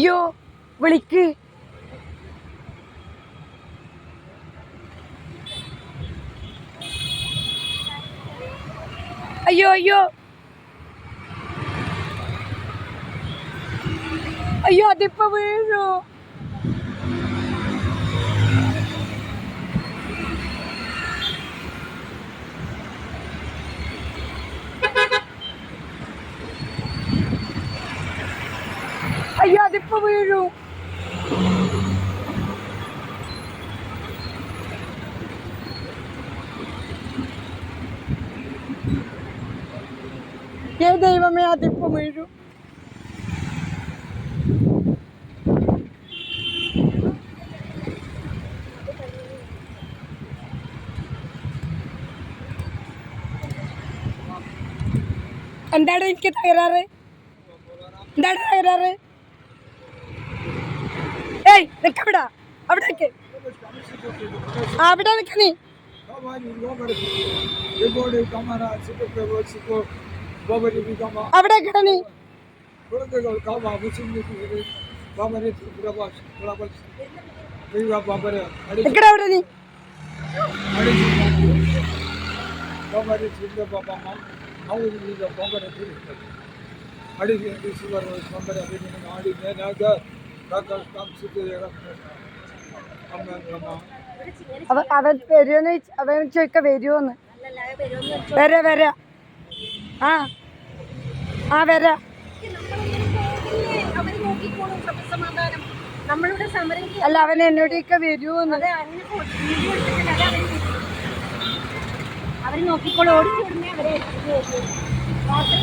അയ്യോ വിളിക്ക്. അയ്യോ അയ്യോ അയ്യോ അതിപ്പോ വീഴോ. അയ്യോ അതിപ്പോ വീഴൂ. ഏ ദൈവമേ അതിപ്പോ വീഴൂ. എന്താണ് എനിക്ക് തകരാറ്? എന്താണ് തകരാറ്? ഏയ് നിക്കവിടാ, അവിടെ നിക്ക്, അവിടെ നിക്ക് നീ. അവിടെ കിട നീ. നിക്കട അവിടെ നീ. അവൻ വരുമോന്ന് അവൻ ചോദിക്ക വരുമോന്ന്. വരാ ആ വരാ. അല്ല അവൻ എന്നോടൊക്കെ വരുമോന്ന്. അവര് നോക്കിക്കോളൂ. ഓടിച്ചു വിടുന്നേ അവരെ.